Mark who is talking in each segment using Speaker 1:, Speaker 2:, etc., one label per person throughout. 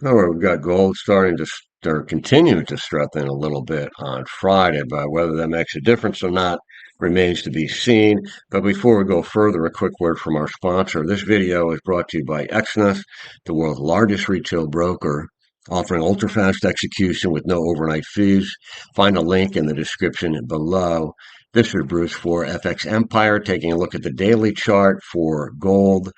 Speaker 1: Oh, we've got gold starting to or continuing to strengthen a little bit on Friday, but whether that makes a difference or not remains to be seen. But before we go further, a quick word from our sponsor. This video is brought to you by XNES, the world's largest retail broker, offering ultra-fast execution with no overnight fees. Find a link in the description below. This is Bruce for FXEmpire, taking a look at the daily chart for gold.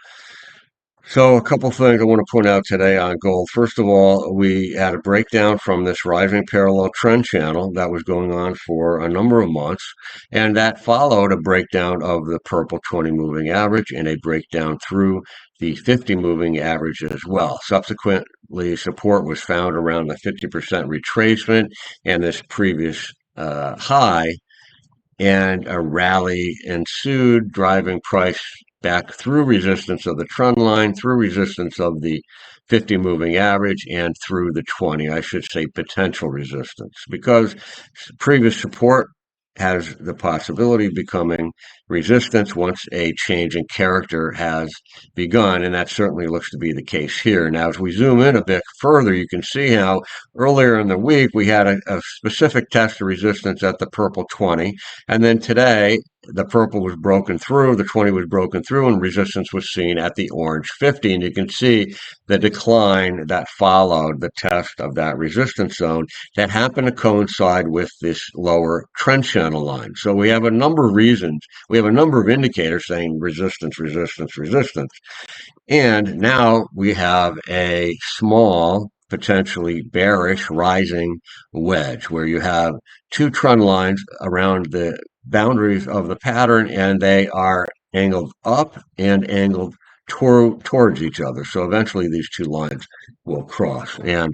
Speaker 1: So a couple things I want to point out today on gold. First of all, we had a breakdown from this rising parallel trend channel that was going on for a number of months, and that followed a breakdown of the purple 20 moving average and a breakdown through the 50 moving average as well. Subsequently, support was found around the 50% retracement and this previous high, and a rally ensued, driving price back through resistance of the trend line, through resistance of the 50 moving average, and through the 20, I should say potential resistance, because previous support has the possibility of becoming resistance once a change in character has begun, and that certainly looks to be the case here. Now, as we zoom in a bit further, you can see how earlier in the week we had a specific test of resistance at the purple 20, and then today the purple was broken through, the 20 was broken through, and resistance was seen at the orange 50. And you can see the decline that followed the test of that resistance zone that happened to coincide with this lower trend channel line. So we have a number of reasons, we have a number of indicators saying resistance, resistance, resistance. And now we have a small, potentially bearish rising wedge where you have two trend lines around the boundaries of the pattern, and they are angled up and angled towards each other. So eventually these two lines will cross. And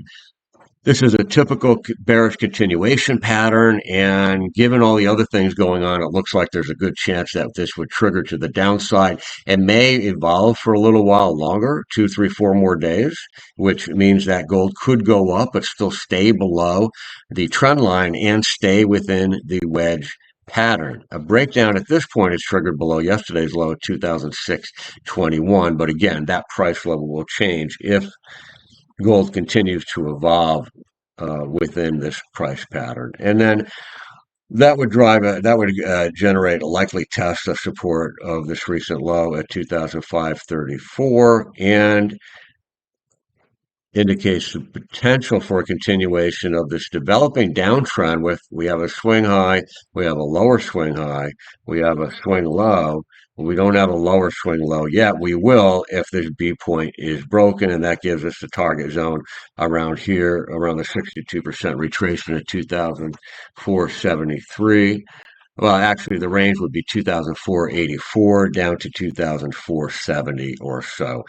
Speaker 1: this is a typical bearish continuation pattern, and given all the other things going on, it looks like there's a good chance that this would trigger to the downside and may evolve for a little while longer, 2, 3, 4 more days, which means that gold could go up but still stay below the trend line and stay within the wedge pattern. A breakdown at this point is triggered below yesterday's low at 2006.21, but again, that price level will change if gold continues to evolve within this price pattern. And then that would generate a likely test of support of this recent low at 2005.34 and indicates the potential for a continuation of this developing downtrend with we have a swing high, we have a lower swing high, we have a swing low. We don't have a lower swing low yet. We will if this B point is broken, and that gives us the target zone around here, around the 62% retracement at 2,473. Well, actually, the range would be 2,484 down to 2,470 or so.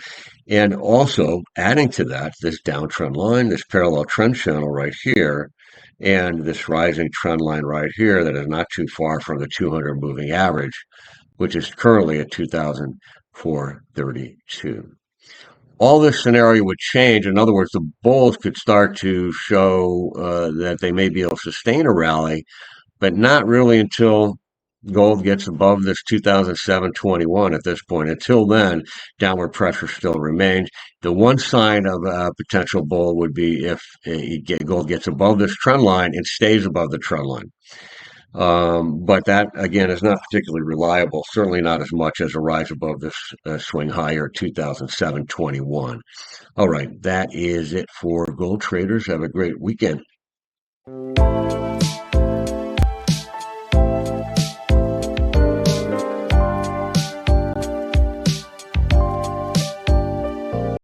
Speaker 1: And also, adding to that, this downtrend line, this parallel trend channel right here, and this rising trend line right here that is not too far from the 200 moving average, which is currently at 2,432. All this scenario would change. In other words, the bulls could start to show that they may be able to sustain a rally, but not really until gold gets above this 2007.21 at this point. Until then, downward pressure still remains. The one sign of a potential bull would be if gold gets above this trend line and stays above the trend line. But that, again, is not particularly reliable, certainly not as much as a rise above this swing higher 2007.21. All right, that is it for gold traders. Have a great weekend.